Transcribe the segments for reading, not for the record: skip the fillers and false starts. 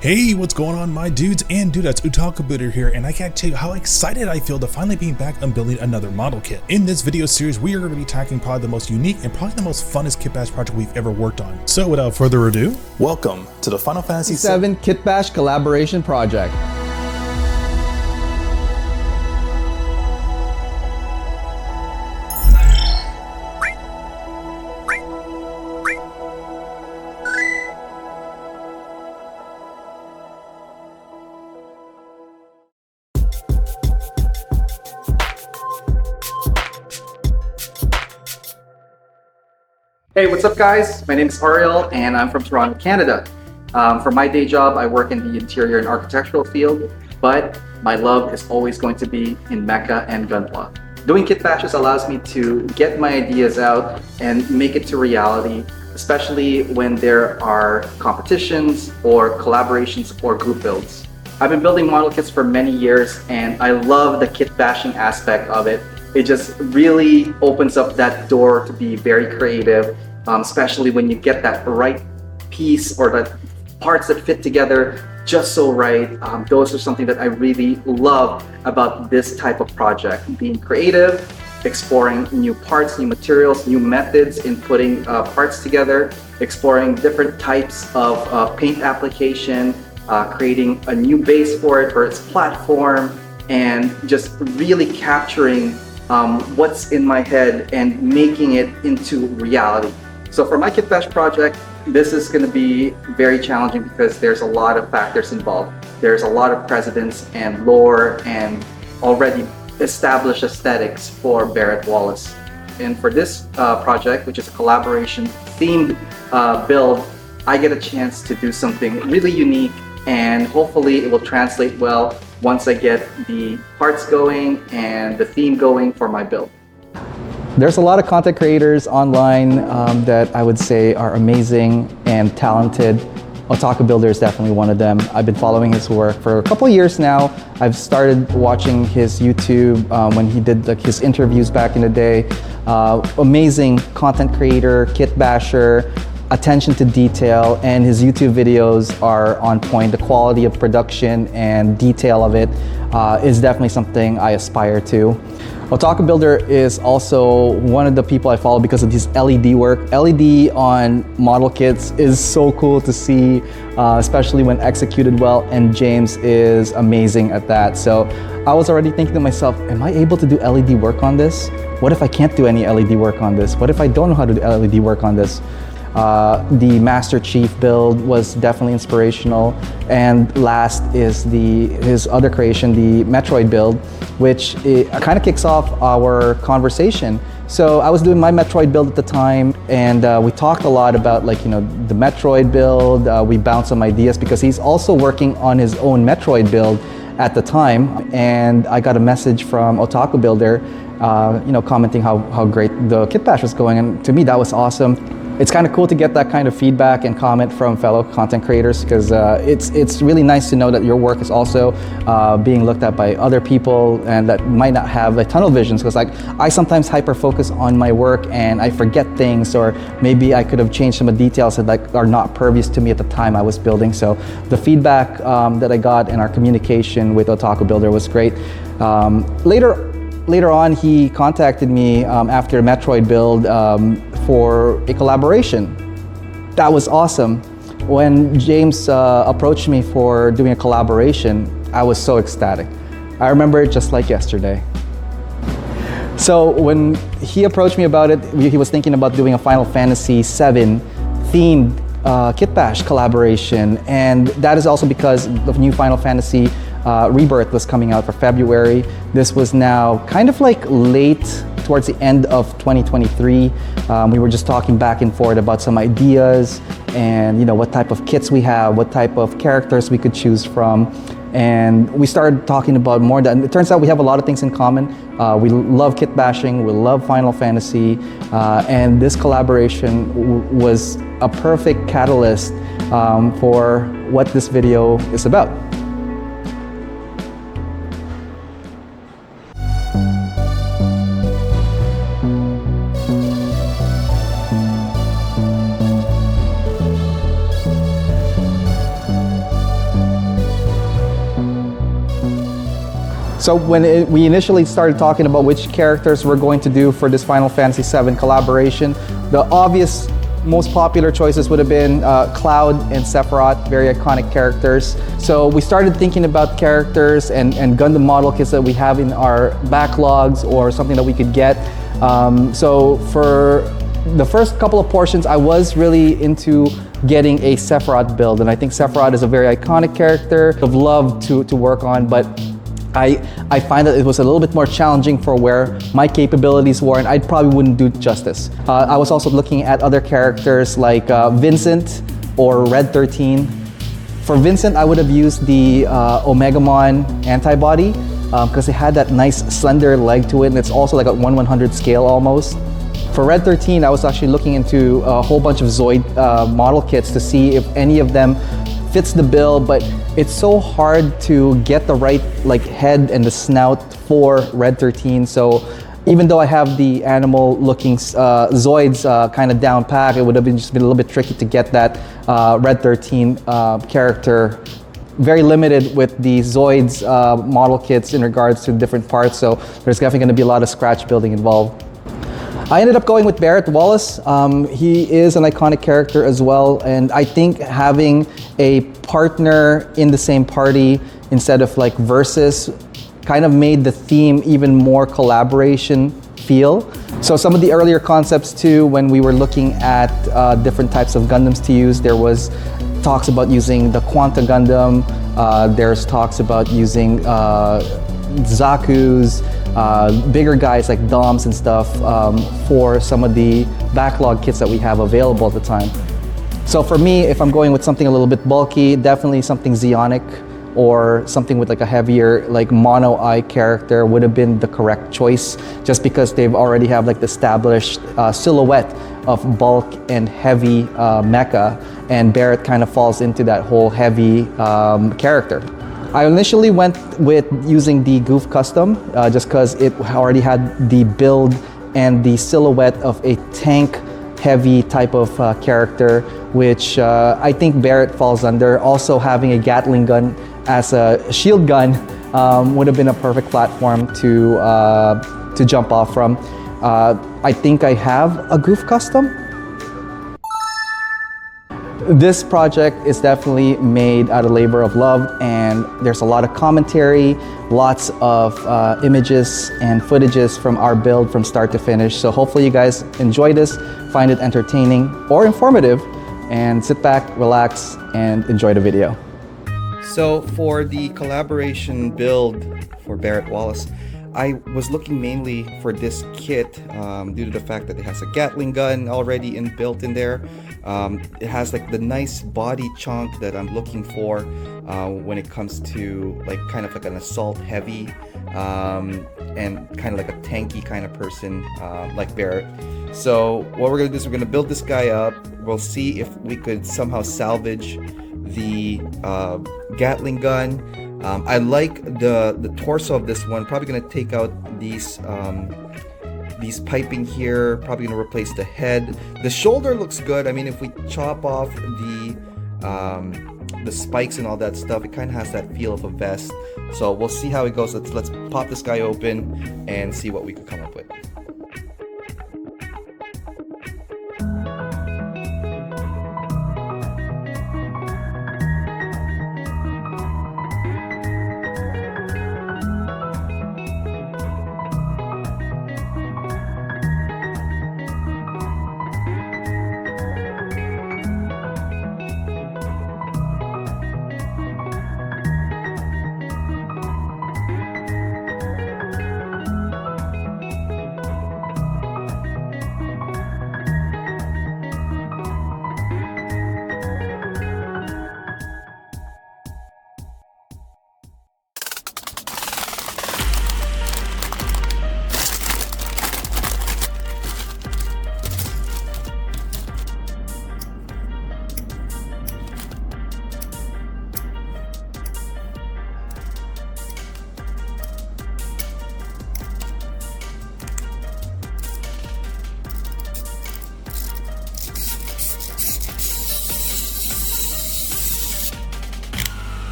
Hey, what's going on, my dudes and dudettes? Otaku here, and I can't tell you how excited I feel to finally being back and building another model kit. In this video series, we are going to be tackling probably the most unique and probably the most funnest Kitbash project we've ever worked on. So without further ado, welcome to the Final Fantasy VII Kitbash collaboration project. Hey, what's up guys? My name is Ariel and I'm from Toronto, Canada. For my day job, I work in the interior and architectural field, but my love is always going to be in mecha and gunpla. Doing kit bashes allows me to get my ideas out and make it to reality, especially when there are competitions or collaborations or group builds. I've been building model kits for many years and I love the kit bashing aspect of it. It just really opens up that door to be very creative, especially when you get that right piece or the parts that fit together just so right. Those are something that I really love about this type of project. Being creative, exploring new parts, new materials, new methods in putting parts together, exploring different types of paint application, creating a new base for it, for its platform, and just really capturing what's in my head and making it into reality. So for my Kitbash project, this is going to be very challenging because there's a lot of factors involved. There's a lot of precedents and lore and already established aesthetics for Barret Wallace. And for this project, which is a collaboration themed build, I get a chance to do something really unique, and hopefully it will translate well once I get the parts going and the theme going for my build. There's a lot of content creators online that I would say are amazing and talented. Otaku Builder is definitely one of them. I've been following his work for a couple of years now. I've started watching his YouTube when he did his interviews back in the day. Amazing content creator, kit basher, attention to detail, and his YouTube videos are on point. The quality of production and detail of it is definitely something I aspire to. Otaku Builder is also one of the people I follow because of his LED work. LED on model kits is so cool to see, especially when executed well, and James is amazing at that. So I was already thinking to myself, am I able to do LED work on this? What if I can't do any LED work on this? What if I don't know how to do LED work on this? The Master Chief build was definitely inspirational, and last is his other creation, the Metroid build, which kind of kicks off our conversation. So I was doing my Metroid build at the time, and we talked a lot about the Metroid build. We bounced some ideas because he's also working on his own Metroid build at the time, and I got a message from Otaku Builder, commenting how great the Kitbash was going, and to me that was awesome. It's kind of cool to get that kind of feedback and comment from fellow content creators, because it's really nice to know that your work is also being looked at by other people and that might not have tunnel visions, because I sometimes hyper focus on my work and I forget things, or maybe I could have changed some of the details that are not pervious to me at the time I was building. So the feedback that I got in our communication with Otaku Builder was great. Later on, he contacted me after Metroid build for a collaboration. That was awesome. When James approached me for doing a collaboration, I was so ecstatic. I remember it just like yesterday. So when he approached me about it, he was thinking about doing a Final Fantasy VII themed Kitbash collaboration, and that is also because the new Final Fantasy Rebirth was coming out for February. This was now kind of late towards the end of 2023. We were just talking back and forth about some ideas and what type of kits we have, what type of characters we could choose from. And we started talking about more that, and it turns out we have a lot of things in common. We love kit bashing, we love Final Fantasy, and this collaboration was a perfect catalyst for what this video is about. So when we initially started talking about which characters we're going to do for this Final Fantasy VII collaboration, the obvious most popular choices would have been Cloud and Sephiroth, very iconic characters. So we started thinking about characters and Gundam model kits that we have in our backlogs or something that we could get. So for the first couple of portions, I was really into getting a Sephiroth build, and I think Sephiroth is a very iconic character I'd love to work on, but I find that it was a little bit more challenging for where my capabilities were, and I probably wouldn't do justice. I was also looking at other characters like Vincent or Red 13. For Vincent, I would have used the Omegamon antibody because it had that nice slender leg to it, and it's also like a 1/100 scale almost. For Red 13, I was actually looking into a whole bunch of Zoid model kits to see if any of them fits the bill, but it's so hard to get the right like head and the snout for Red 13. So even though I have the animal looking Zoids kind of down pack, it would have just been a little bit tricky to get that Red 13 character. Very limited with the Zoids model kits in regards to different parts, so there's definitely going to be a lot of scratch building involved. I ended up going with Barret Wallace. He is an iconic character as well, and I think having a partner in the same party instead of like versus kind of made the theme even more collaboration feel. So some of the earlier concepts too, when we were looking at different types of Gundams to use, there was talks about using the Quanta Gundam, there's talks about using Zaku's, bigger guys like Doms and stuff for some of the backlog kits that we have available at the time. So for me, if I'm going with something a little bit bulky, definitely something Zeonic or something with like a heavier like mono eye character would have been the correct choice, just because they've already have like the established silhouette of bulk and heavy mecha, and Barret kind of falls into that whole heavy character. I initially went with using the Goof Custom just because it already had the build and the silhouette of a tank heavy type of character, which I think Barret falls under. Also having a Gatling gun as a shield gun would have been a perfect platform to jump off from. I think I have a Goof Custom. This project is definitely made out of labor of love, and there's a lot of commentary, lots of images and footages from our build from start to finish. So hopefully you guys enjoy this, find it entertaining or informative, and sit back, relax, and enjoy the video. So for the collaboration build for Barret Wallace, I was looking mainly for this kit due to the fact that it has a Gatling gun already built in there. It has like the nice body chunk that I'm looking for when it comes to like kind of like an assault heavy and kind of like a tanky kind of person like Barret. So what we're gonna do is we're gonna build this guy up. We'll see if we could somehow salvage the Gatling gun. I like the torso of this one. Probably gonna take out these piping here. Probably gonna replace the head. The shoulder looks good. I mean, if we chop off the spikes and all that stuff, it kind of has that feel of a vest. So we'll see how it goes. Let's pop this guy open and see what we can come up with.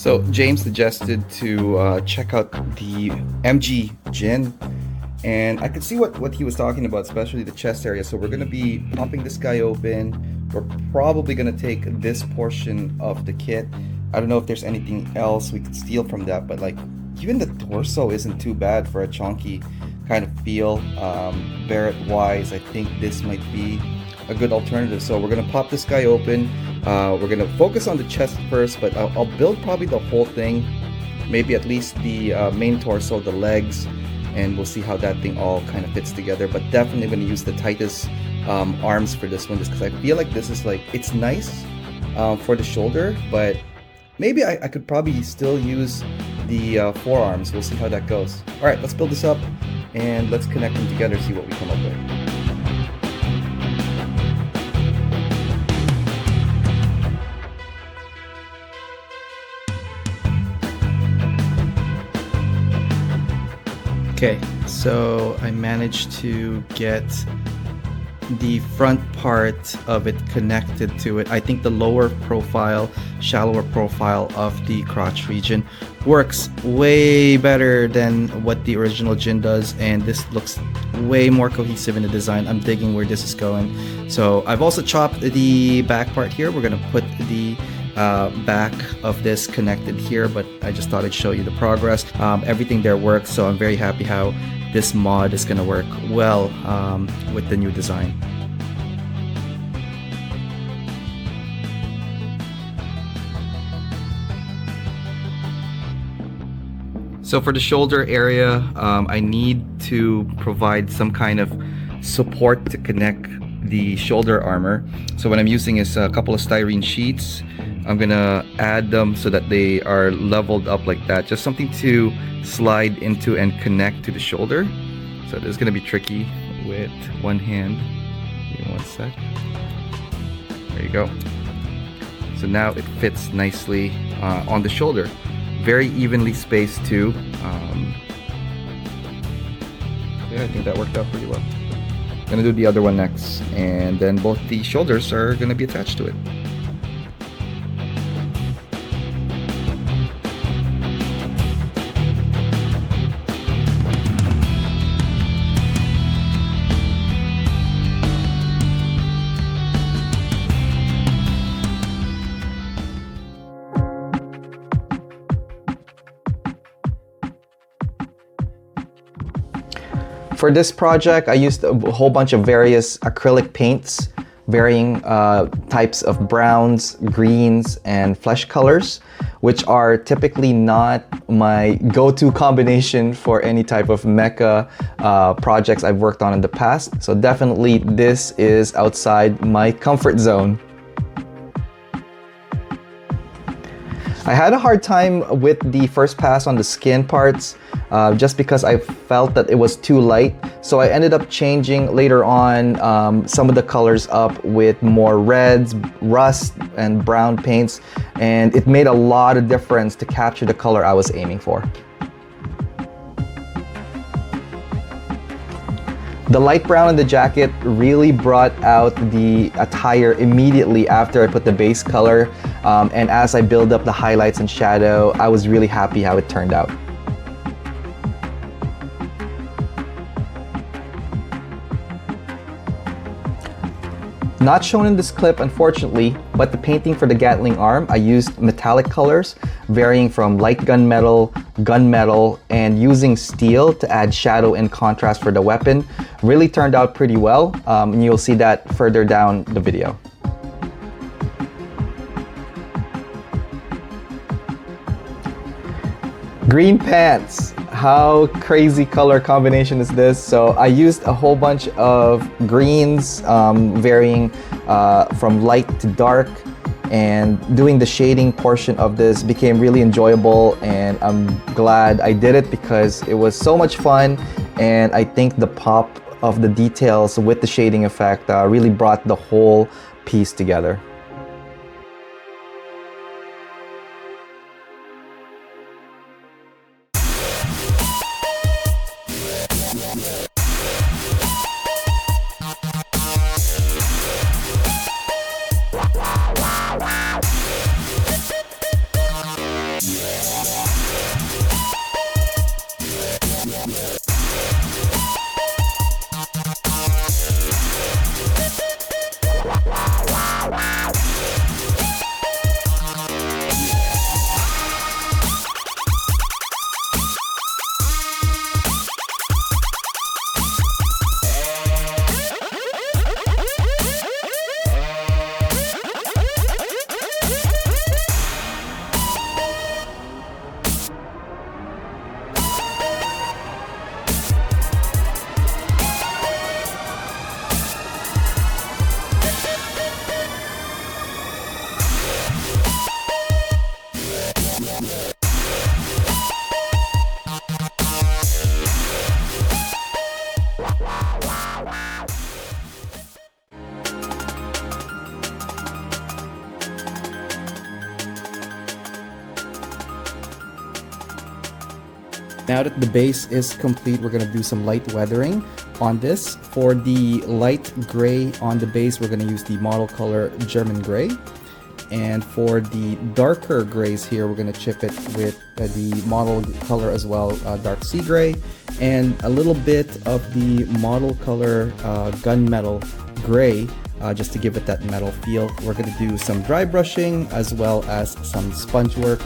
So James suggested to check out the MG Ginn, and I could see what he was talking about, especially the chest area. So we're going to be popping this guy open. We're probably going to take this portion of the kit. I don't know if there's anything else we could steal from that, but like even the torso isn't too bad for a chunky kind of feel. Barret wise, I think this might be a good alternative. So we're going to pop this guy open. We're going to focus on the chest first, but I'll build probably the whole thing, maybe at least the main torso, the legs, and we'll see how that thing all kind of fits together. But definitely going to use the Titus arms for this one, just because I feel like this is like, it's nice for the shoulder, but maybe I could probably still use the forearms. We'll see how that goes. All right, let's build this up and let's connect them together, see what we come up with. Okay, so I managed to get the front part of it connected to it. I think the lower profile, shallower profile of the crotch region works way better than what the original Ginn does, and this looks way more cohesive in the design. I'm digging where this is going. So I've also chopped the back part here. We're gonna put the back of this connected here, but I just thought I'd show you the progress. Everything there works, so I'm very happy how this mod is going to work well with the new design. So for the shoulder area, I need to provide some kind of support to connect the shoulder armor. So what I'm using is a couple of styrene sheets. I'm gonna add them so that they are leveled up like that. Just something to slide into and connect to the shoulder. So this is gonna be tricky with one hand. Give me one sec. There you go. So now it fits nicely on the shoulder. Very evenly spaced too. Yeah, I think that worked out pretty well. I'm gonna do the other one next, and then both the shoulders are gonna be attached to it. For this project, I used a whole bunch of various acrylic paints, varying types of browns, greens, and flesh colors, which are typically not my go-to combination for any type of mecha projects I've worked on in the past. So definitely this is outside my comfort zone. I had a hard time with the first pass on the skin parts just because I felt that it was too light. So I ended up changing later on some of the colors up with more reds, rust, and brown paints, and it made a lot of difference to capture the color I was aiming for. The light brown in the jacket really brought out the attire immediately after I put the base color, and as I build up the highlights and shadow, I was really happy how it turned out. Not shown in this clip, unfortunately, but the painting for the Gatling arm, I used metallic colors, varying from light gunmetal, and using steel to add shadow and contrast for the weapon. Really turned out pretty well, and you'll see that further down the video. Green pants. How crazy color combination is this? So I used a whole bunch of greens, varying from light to dark, and doing the shading portion of this became really enjoyable, and I'm glad I did it because it was so much fun, and I think the pop of the details with the shading effect really brought the whole piece together. Now that the base is complete, we're going to do some light weathering on this. For the light gray on the base, we're going to use the model color German Gray. And for the darker grays here, we're going to chip it with the model color as well, Dark Sea Gray, and a little bit of the model color Gunmetal Gray, just to give it that metal feel. We're going to do some dry brushing as well as some sponge work.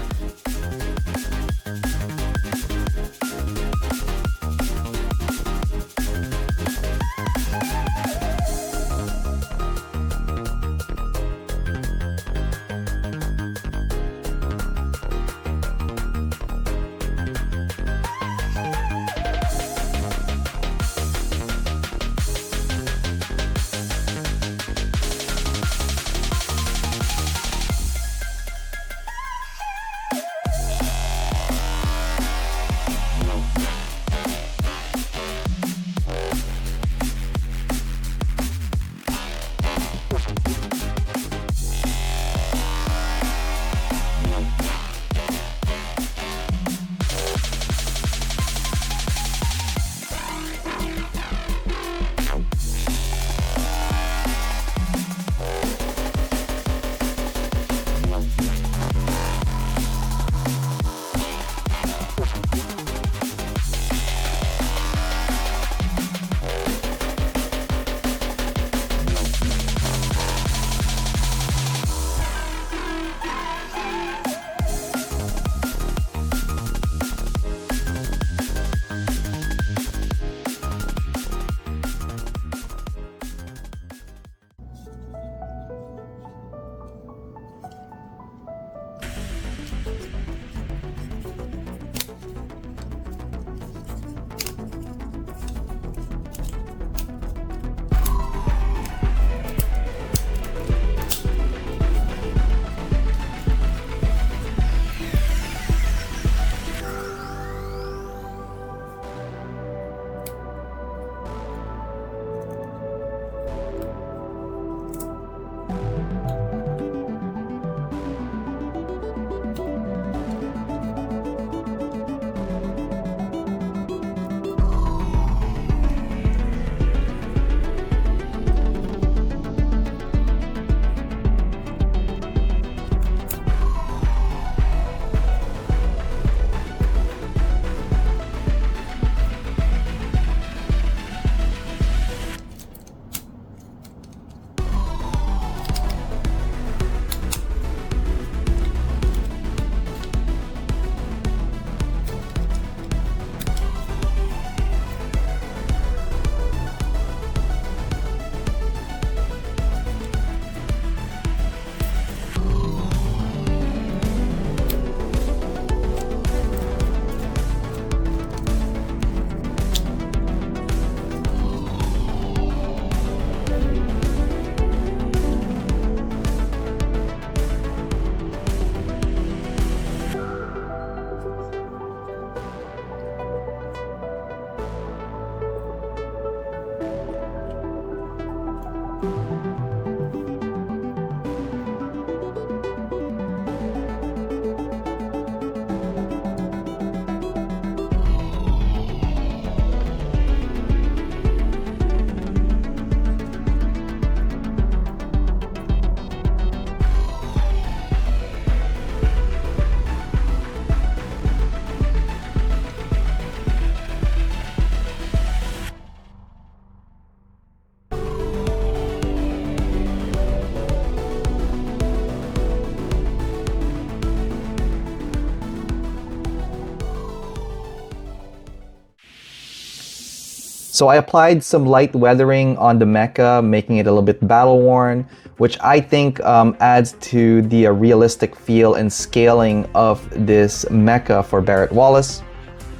So I applied some light weathering on the mecha, making it a little bit battle worn, which I think adds to the realistic feel and scaling of this mecha for Barret Wallace.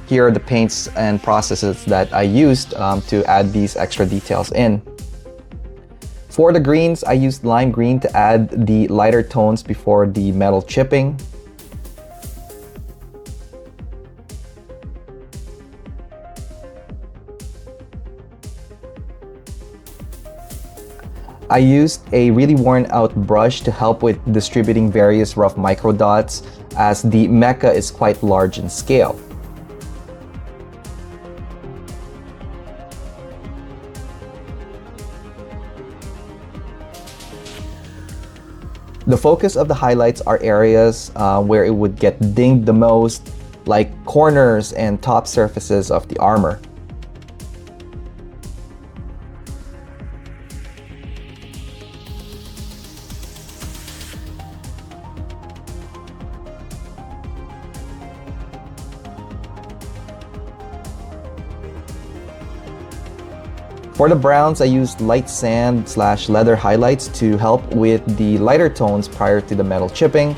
Here are the paints and processes that I used to add these extra details in. For the greens, I used lime green to add the lighter tones before the metal chipping. I used a really worn out brush to help with distributing various rough micro dots, as the mecha is quite large in scale. The focus of the highlights are areas where it would get dinged the most, like corners and top surfaces of the armor. For the browns, I used light sand / leather highlights to help with the lighter tones prior to the metal chipping.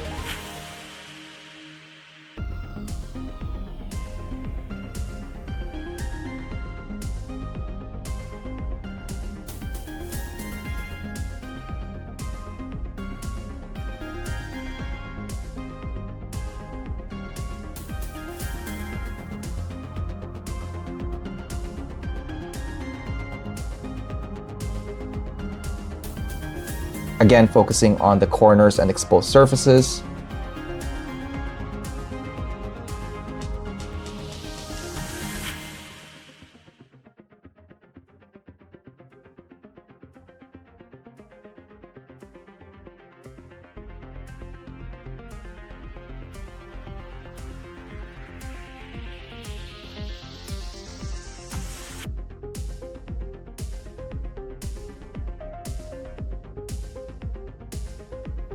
Again, focusing on the corners and exposed surfaces.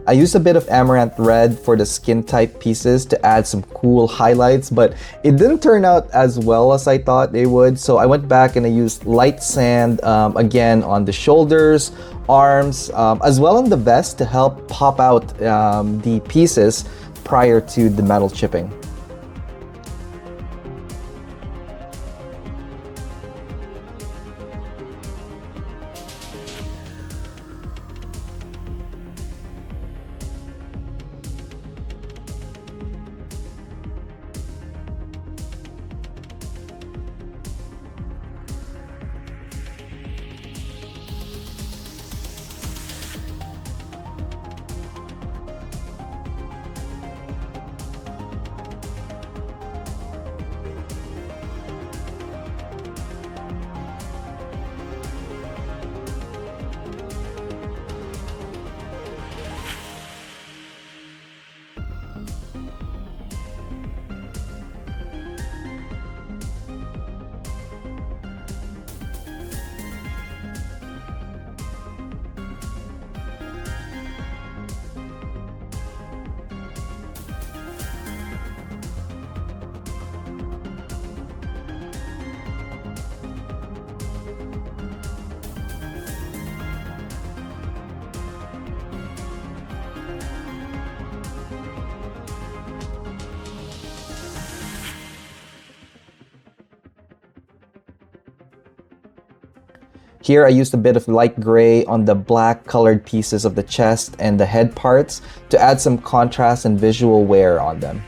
I used a bit of amaranth red for the skin type pieces to add some cool highlights, but it didn't turn out as well as I thought they would. So I went back and I used light sand again on the shoulders, arms, as well on the vest to help pop out the pieces prior to the metal chipping. Here I used a bit of light gray on the black colored pieces of the chest and the head parts to add some contrast and visual wear on them.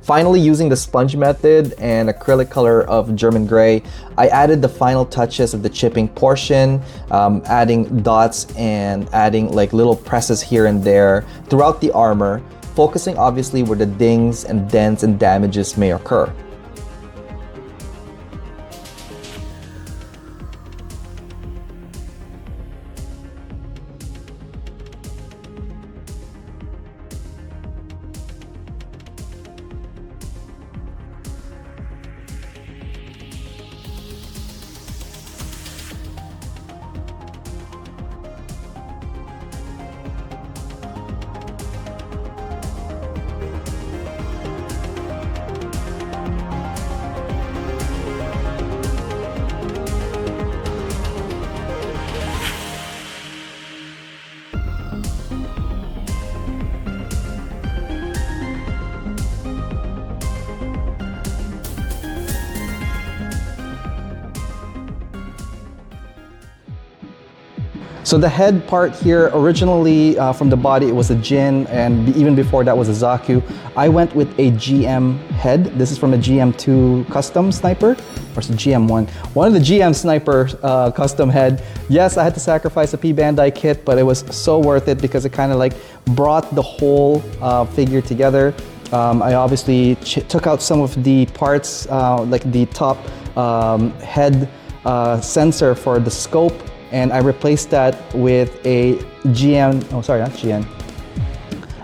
Finally, using the sponge method and acrylic color of German gray, I added the final touches of the chipping portion, adding dots and adding like little presses here and there throughout the armor, focusing obviously where the dings and dents and damages may occur. So the head part here, originally from the body, it was a Ginn, and even before that was a Zaku. I went with a GM head. This is from a GM2 custom sniper, or it's a GM1. One of the GM sniper custom head. Yes, I had to sacrifice a P Bandai kit, but it was so worth it because it kind of like brought the whole figure together. I obviously took out some of the parts, like the top head sensor for the scope, and I replaced that with a GM, oh sorry, not GN.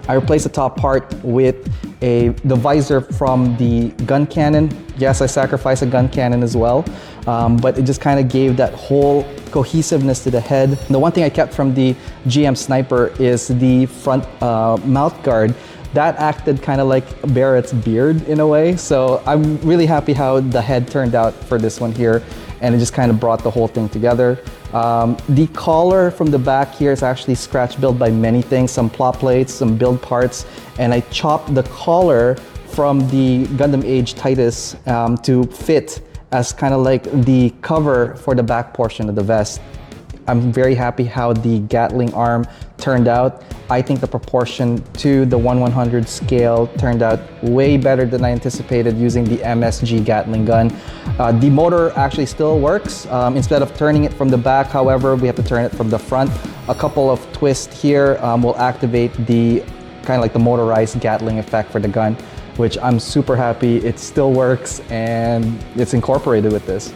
I replaced the top part with the visor from the Guncannon. Yes, I sacrificed a Guncannon as well, but it just kind of gave that whole cohesiveness to the head. The one thing I kept from the GM Sniper is the front mouth guard. That acted kind of like Barret's beard in a way, so I'm really happy how the head turned out for this one here, and it just kind of brought the whole thing together. The collar from the back here is actually scratch built by many things, some plot plates, some build parts, and I chopped the collar from the Gundam Age Titus to fit as kind of like the cover for the back portion of the vest. I'm very happy how the Gatling arm turned out. I think the proportion to the 1/100 scale turned out way better than I anticipated using the MSG Gatling gun. The motor actually still works. Instead of turning it from the back, however, we have to turn it from the front. A couple of twists here will activate the kind of like the motorized Gatling effect for the gun, which I'm super happy it still works and it's incorporated with this.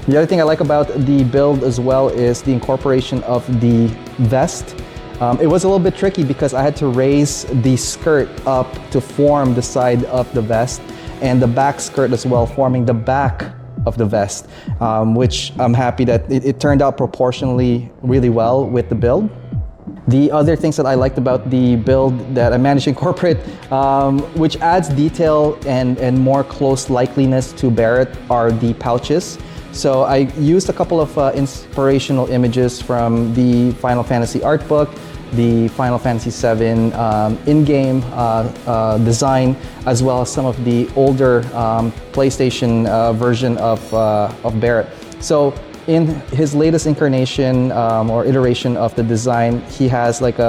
The other thing I like about the build as well is the incorporation of the vest. It was a little bit tricky because I had to raise the skirt up to form the side of the vest, and the back skirt as well, forming the back of the vest, which I'm happy that it turned out proportionally really well with the build. The other things that I liked about the build that I managed to incorporate, which adds detail and more close likeliness to Barret, are the pouches. So I used a couple of inspirational images from the Final Fantasy art book, the Final Fantasy VII in-game design, as well as some of the older PlayStation version of Barret. So in his latest incarnation or iteration of the design, he has like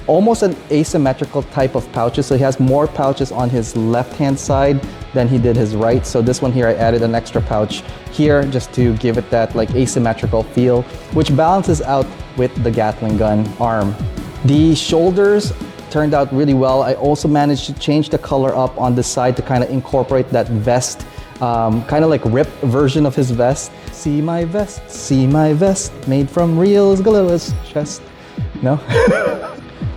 almost an asymmetrical type of pouches. So he has more pouches on his left-hand side than he did his right. So this one here, I added an extra pouch here just to give it that like asymmetrical feel, which balances out with the Gatling gun arm. The shoulders turned out really well. I also managed to change the color up on the side to kind of incorporate that vest, kind of like ripped version of his vest. See my vest, made from real gorilla's chest. No?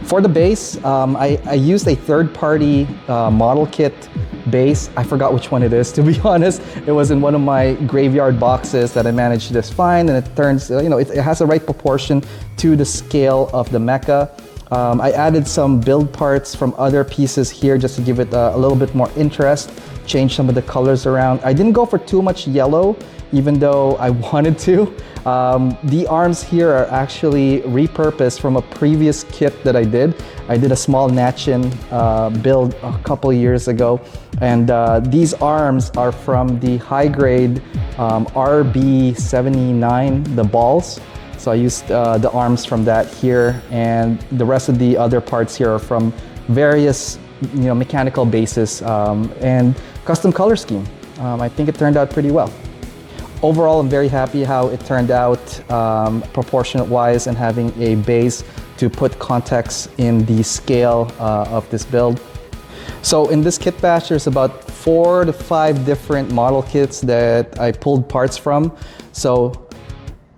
For the base, I used a third-party model kit base. I forgot which one it is, to be honest. It was in one of my graveyard boxes that I managed to just find, and it turns, it has the right proportion to the scale of the mecha. I added some build parts from other pieces here just to give it a little bit more interest, change some of the colors around. I didn't go for too much yellow, even though I wanted to. The arms here are actually repurposed from a previous kit that I did. I did a small Natchin build a couple years ago, and these arms are from the high-grade RB79, the balls. So I used the arms from that here, and the rest of the other parts here are from various mechanical bases and custom color scheme. I think it turned out pretty well. Overall, I'm very happy how it turned out proportionate-wise and having a base to put context in the scale of this build. So in this kit bash, there's about 4 to 5 different model kits that I pulled parts from. So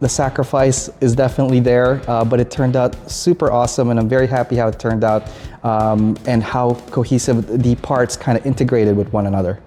the sacrifice is definitely there, but it turned out super awesome, and I'm very happy how it turned out and how cohesive the parts kind of integrated with one another.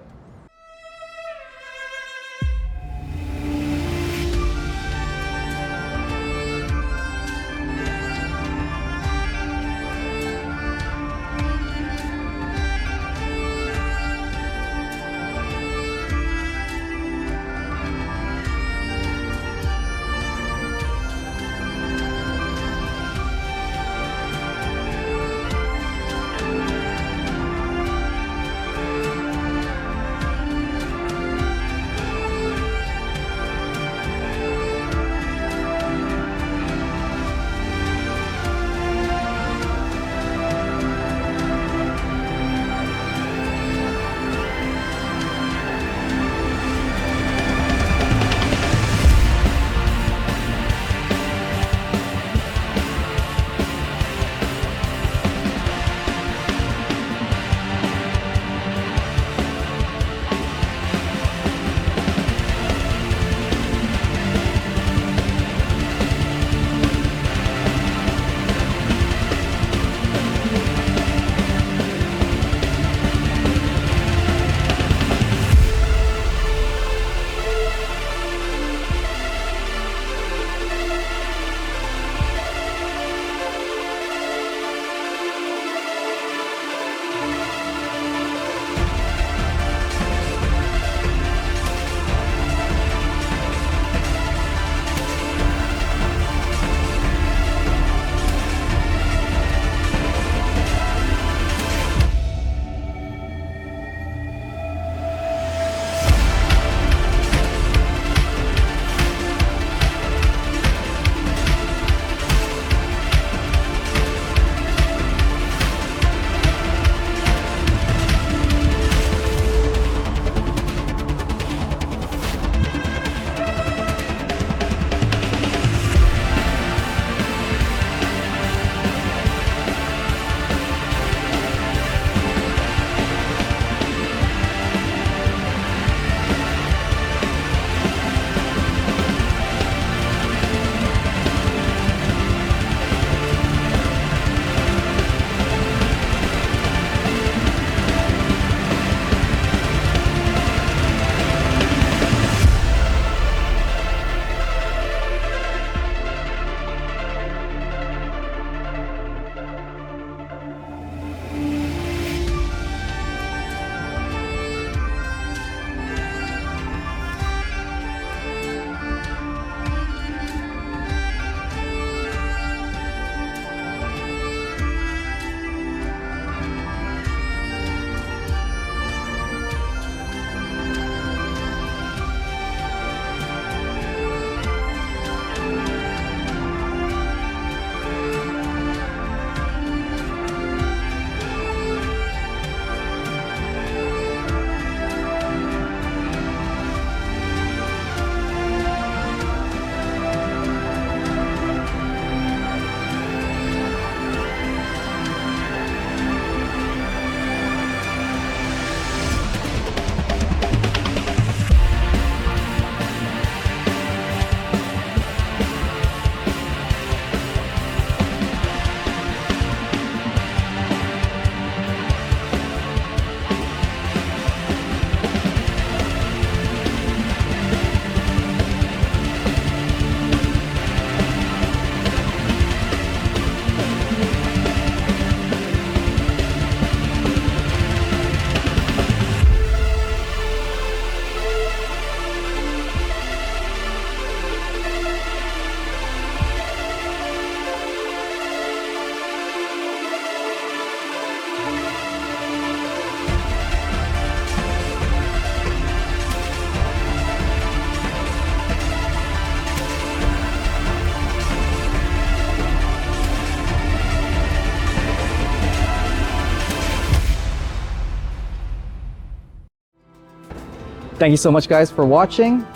Thank you so much, guys, for watching.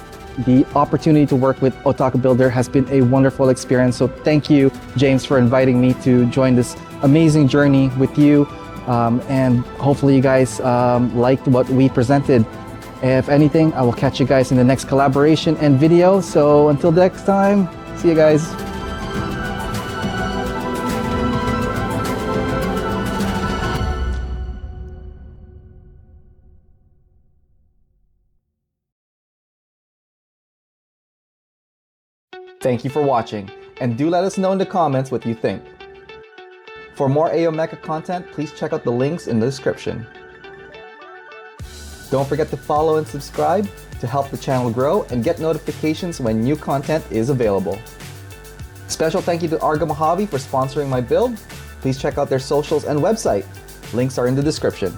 The opportunity to work with Otaku Builder has been a wonderful experience. So thank you, James, for inviting me to join this amazing journey with you. And hopefully you guys liked what we presented. If anything, I will catch you guys in the next collaboration and video. So until next time, see you guys. Thank you for watching, and do let us know in the comments what you think. For more AO Mecha content, please check out the links in the description. Don't forget to follow and subscribe to help the channel grow and get notifications when new content is available. Special thank you to Arga Mojave for sponsoring my build. Please check out their socials and website. Links are in the description.